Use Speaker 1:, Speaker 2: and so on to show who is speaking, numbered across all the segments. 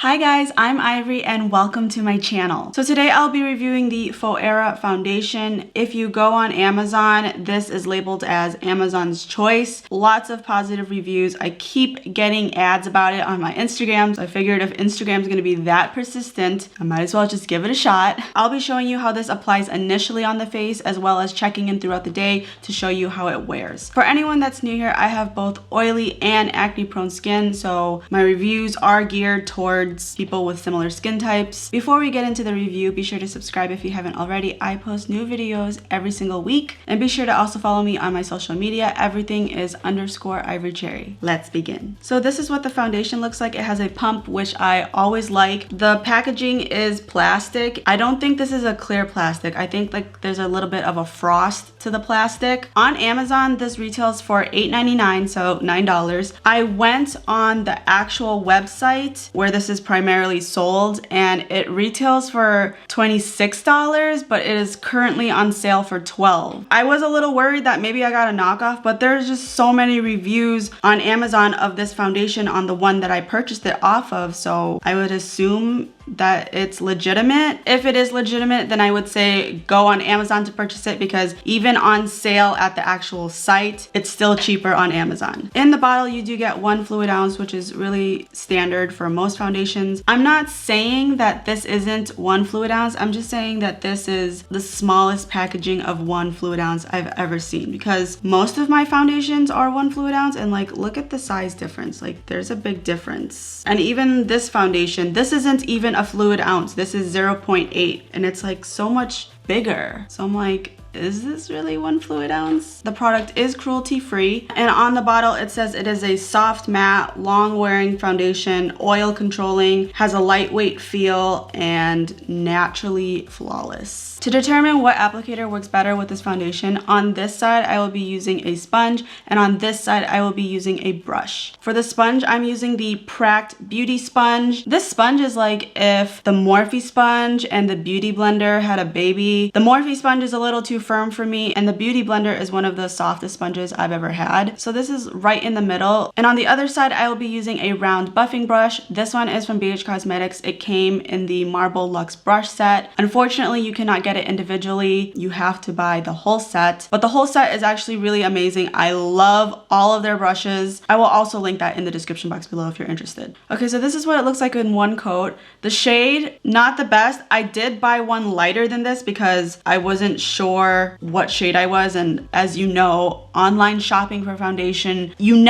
Speaker 1: Hi guys, I'm Ivory and welcome to my channel. So today I'll be reviewing the Foera foundation. If you go on Amazon, this is labeled as Amazon's Choice. Lots of positive reviews. I keep getting ads about it on my Instagram, so I figured if Instagram's gonna be that persistent, I might as well just give it a shot. I'll be showing you how this applies initially on the face as well as checking in throughout the day to show you how it wears. For anyone that's new here, I have both oily and acne prone skin, so my reviews are geared towards people with similar skin types. Before we get into the review, be sure to subscribe if you haven't already. I post new videos every single week, and be sure to also follow me on my social media. Everything is _IvoryCherry. Let's begin. So this is what the foundation looks like. It has a pump, which I always like. The packaging is plastic. I don't think this is a clear plastic. I think like there's a little bit of a frost to the plastic. On Amazon, this retails for $8.99, so $9. I went on the actual website where this is primarily sold and it retails for $26, but it is currently on sale for $12. I was a little worried that maybe I got a knockoff, but there's just so many reviews on Amazon of this foundation on the one that I purchased it off of, so I would assume that it's legitimate. If it is legitimate, then I would say go on Amazon to purchase it, because even on sale at the actual site, it's still cheaper on Amazon. In the bottle, you do get 1 fluid ounce, which is really standard for most foundations. I'm not saying that this isn't 1 fluid ounce. I'm just saying that this is the smallest packaging of 1 fluid ounce I've ever seen, because most of my foundations are 1 fluid ounce, and like, look at the size difference. Like, there's a big difference. And even this foundation, this isn't even a fluid ounce. This is 0.8, and it's like so much bigger. So I'm like, is this really 1 fluid ounce? The product is cruelty free, and on the bottle it says it is a soft matte, long wearing foundation, oil controlling, has a lightweight feel, and naturally flawless. To determine what applicator works better with this foundation, on this side I will be using a sponge, and on this side I will be using a brush. For the sponge, I'm using the Pract Beauty Sponge. This sponge is like if the Morphe sponge and the Beauty Blender had a baby. The Morphe sponge is a little too firm for me, and the Beauty Blender is one of the softest sponges I've ever had. So this is right in the middle. And on the other side, I will be using a round buffing brush. This one is from BH Cosmetics. It came in the Marble Luxe brush set. Unfortunately, you cannot get it individually. You have to buy the whole set, but the whole set is actually really amazing. I love all of their brushes. I will also link that in the description box below if you're interested. Okay, so this is what it looks like in one coat. The shade, not the best. I did buy one lighter than this because I wasn't sure what shade I was, and as you know, online shopping for foundation, you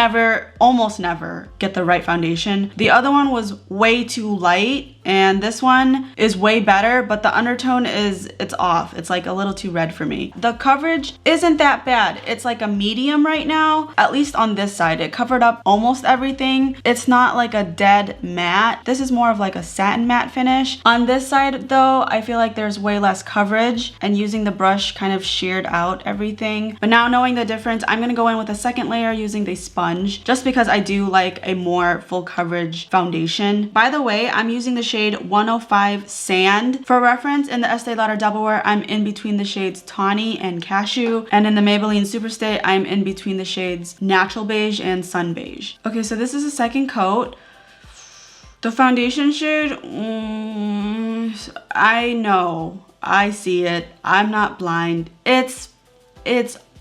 Speaker 1: almost never get the right foundation. The other one was way too light, and this one is way better, but the undertone it's off. It's like a little too red for me. The coverage isn't that bad. It's like a medium right now, at least on this side. It covered up almost everything. It's not like a dead matte. This is more of like a satin matte finish. On this side though, I feel like there's way less coverage, and using the brush kind of sheared out everything. But now knowing the difference, I'm gonna go in with a second layer using the sponge, just because I do like a more full coverage foundation. By the way, I'm using the shade 105 Sand. For reference, in the Estee Lauder Double Wear, I'm in between the shades Tawny and Cashew, and in the Maybelline Superstay, I'm in between the shades Natural Beige and Sun Beige. Okay, so this is the second coat. The foundation shade, I know, I see it. I'm not blind. It's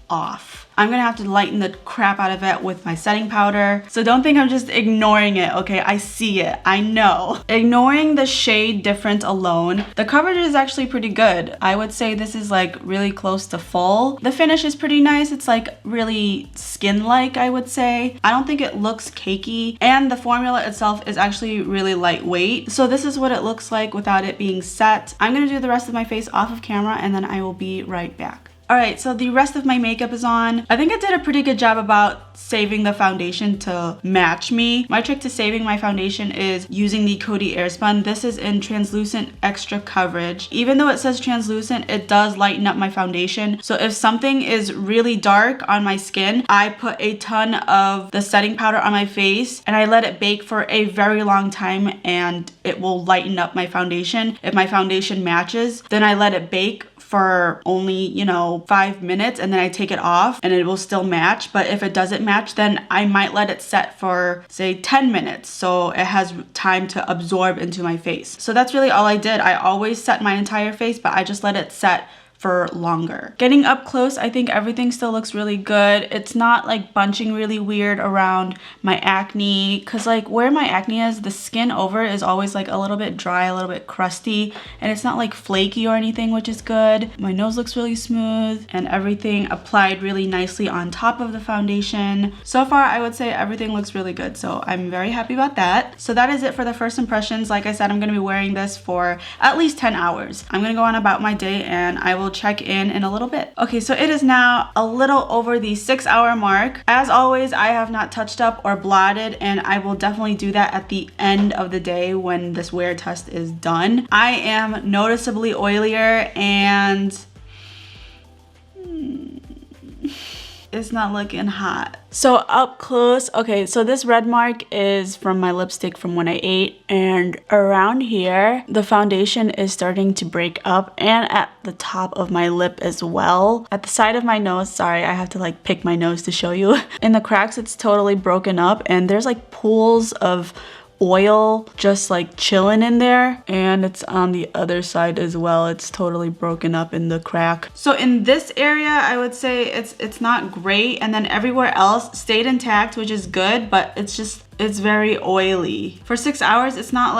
Speaker 1: off. I'm gonna have to lighten the crap out of it with my setting powder. So don't think I'm just ignoring it, okay? I see it, I know. Ignoring the shade difference alone, the coverage is actually pretty good. I would say this is like really close to full. The finish is pretty nice. It's like really skin-like, I would say. I don't think it looks cakey, and the formula itself is actually really lightweight. So this is what it looks like without it being set. I'm gonna do the rest of my face off of camera, and then I will be right back. Alright, so the rest of my makeup is on. I think I did a pretty good job about saving the foundation to match me. My trick to saving my foundation is using the Coty Airspun. This is in Translucent Extra Coverage. Even though it says translucent, it does lighten up my foundation. So if something is really dark on my skin, I put a ton of the setting powder on my face and I let it bake for a very long time, and it will lighten up my foundation. If my foundation matches, then I let it bake for only, you know, 5 minutes and then I take it off and it will still match. But if it doesn't match, then I might let it set for say 10 minutes so it has time to absorb into my face. So that's really all I did. I always set my entire face, but I just let it set for longer. Getting up close, I think everything still looks really good. It's not like bunching really weird around my acne, because like where my acne is, the skin over is always like a little bit dry, a little bit crusty, and it's not like flaky or anything, which is good. My nose looks really smooth and everything applied really nicely on top of the foundation. So far, I would say everything looks really good, so I'm very happy about that. So that is it for the first impressions. Like I said, I'm gonna be wearing this for at least 10 hours. I'm gonna go on about my day and I will check in a little bit. Okay, so it is now a little over the 6-hour mark. As always, I have not touched up or blotted, and I will definitely do that at the end of the day when this wear test is done. I am noticeably oilier and it's not looking hot. So up close, okay, so this red mark is from my lipstick from when I ate, and around here the foundation is starting to break up, and at the top of my lip as well. At the side of my nose, sorry, I have to like pick my nose to show you. In the cracks, it's totally broken up and there's like pools of oil just like chilling in there, and it's on the other side as well. It's totally broken up in the crack. So in this area, I would say it's not great, and then everywhere else stayed intact, which is good, but it's very oily. For 6 hours, it's not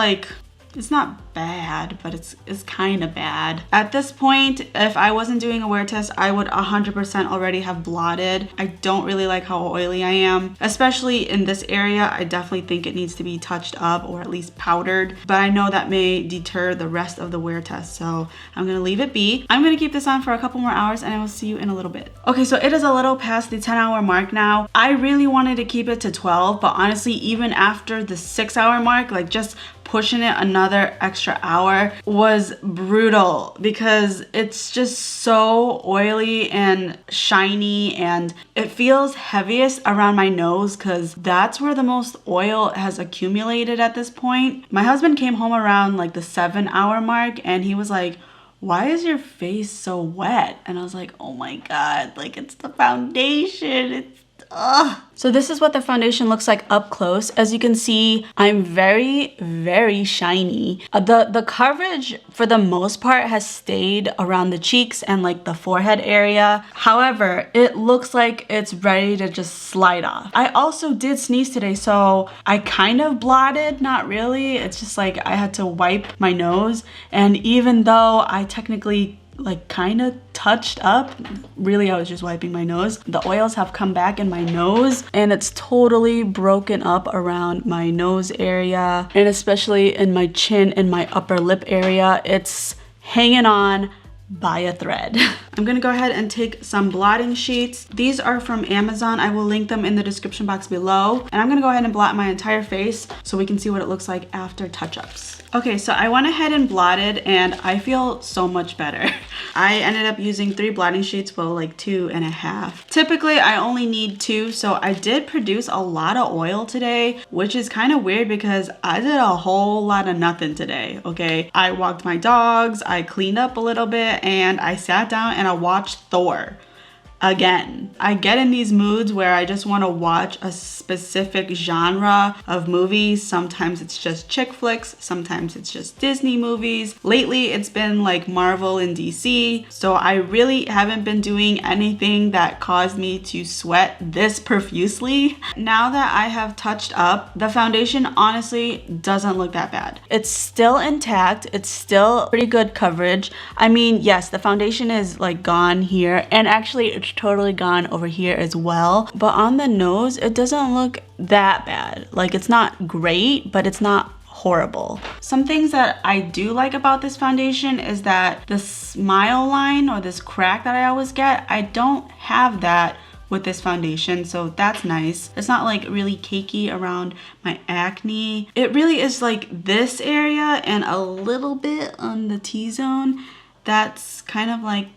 Speaker 1: bad, but it's kind of bad. At this point, if I wasn't doing a wear test, I would 100% already have blotted. I don't really like how oily I am, especially in this area. I definitely think it needs to be touched up or at least powdered, but I know that may deter the rest of the wear test, so I'm gonna leave it be. I'm gonna keep this on for a couple more hours and I will see you in a little bit. Okay, so it is a little past the 10-hour mark now. I really wanted to keep it to 12, but honestly, even after the 6-hour mark, like just pushing it another extra hour was brutal because it's just so oily and shiny, and it feels heaviest around my nose because that's where the most oil has accumulated at this point. My husband came home around like the 7-hour mark and he was like, "Why is your face so wet?" And I was like, oh my god, like it's the foundation. It's ugh. So this is what the foundation looks like up close. As you can see, I'm very, very shiny. The coverage for the most part has stayed around the cheeks and like the forehead area. However, it looks like it's ready to just slide off. I also did sneeze today, so I kind of blotted, not really. It's just like I had to wipe my nose, and even though I technically like kind of touched up, really I was just wiping my nose. The oils have come back in my nose and it's totally broken up around my nose area, and especially in my chin and my upper lip area. It's hanging on by a thread. I'm gonna go ahead and take some blotting sheets. These are from Amazon. I will link them in the description box below. And I'm gonna go ahead and blot my entire face so we can see what it looks like after touch-ups. Okay, so I went ahead and blotted and I feel so much better. I ended up using 3 blotting sheets, well, like 2.5. Typically, I only need 2, so I did produce a lot of oil today, which is kind of weird because I did a whole lot of nothing today, okay? I walked my dogs, I cleaned up a little bit, and I sat down and I watched Thor. Again, I get in these moods where I just want to watch a specific genre of movies. Sometimes it's just chick flicks, sometimes it's just Disney movies. Lately, it's been like Marvel and DC, so I really haven't been doing anything that caused me to sweat this profusely. Now that I have touched up, the foundation honestly doesn't look that bad. It's still intact, it's still pretty good coverage. I mean, yes, the foundation is like gone here, and actually it's totally gone over here as well, but on the nose it doesn't look that bad. Like, it's not great, but it's not horrible. Some things that I do like about this foundation is that the smile line or this crack that I always get, I don't have that with this foundation, so that's nice. It's not like really cakey around my acne. It really is like this area and a little bit on the T-zone that's kind of like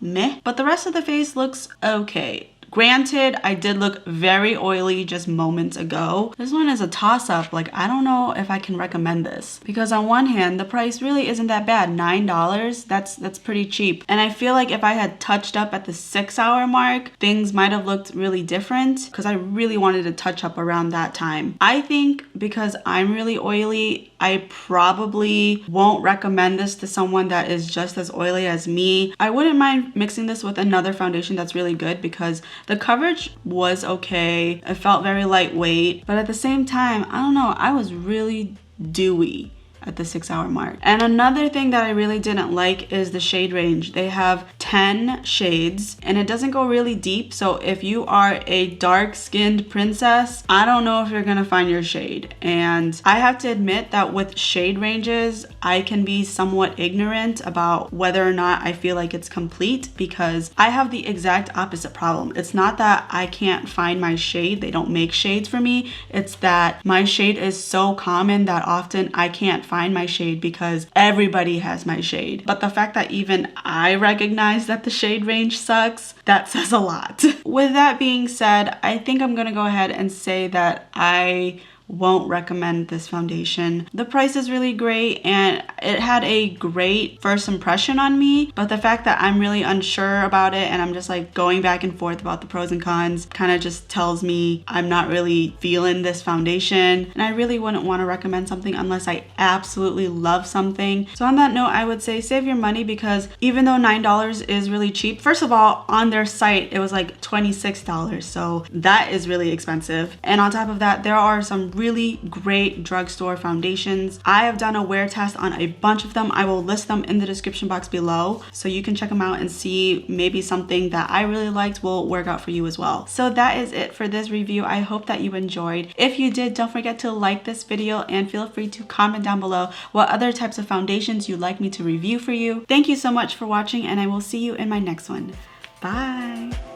Speaker 1: meh, but the rest of the face looks okay. Granted, I did look very oily just moments ago. This one is a toss-up. Like, I don't know if I can recommend this because on one hand, the price really isn't that bad. $9, that's pretty cheap. And I feel like if I had touched up at the 6-hour mark, things might have looked really different because I really wanted to touch up around that time. I think because I'm really oily, I probably won't recommend this to someone that is just as oily as me. I wouldn't mind mixing this with another foundation that's really good because the coverage was okay. It felt very lightweight, but at the same time, I don't know, I was really dewy at the 6-hour mark. And another thing that I really didn't like is the shade range. They have 10 shades and it doesn't go really deep. So if you are a dark-skinned princess, I don't know if you're gonna find your shade. And I have to admit that with shade ranges, I can be somewhat ignorant about whether or not I feel like it's complete because I have the exact opposite problem. It's not that I can't find my shade, they don't make shades for me. It's that my shade is so common that often I can't find my shade because everybody has my shade. But the fact that even I recognize that the shade range sucks, that says a lot. With that being said, I think I'm gonna go ahead and say that I won't recommend this foundation. The price is really great and it had a great first impression on me, but the fact that I'm really unsure about it and I'm just like going back and forth about the pros and cons kind of just tells me I'm not really feeling this foundation, and I really wouldn't want to recommend something unless I absolutely love something. So on that note, I would say save your money because even though $9 is really cheap, first of all, on their site it was like $26, so that is really expensive. And on top of that, there are some really great drugstore foundations. I have done a wear test on a bunch of them. I will list them in the description box below so you can check them out and see maybe something that I really liked will work out for you as well. So that is it for this review. I hope that you enjoyed. If you did, don't forget to like this video and feel free to comment down below what other types of foundations you'd like me to review for you. Thank you so much for watching and I will see you in my next one. Bye.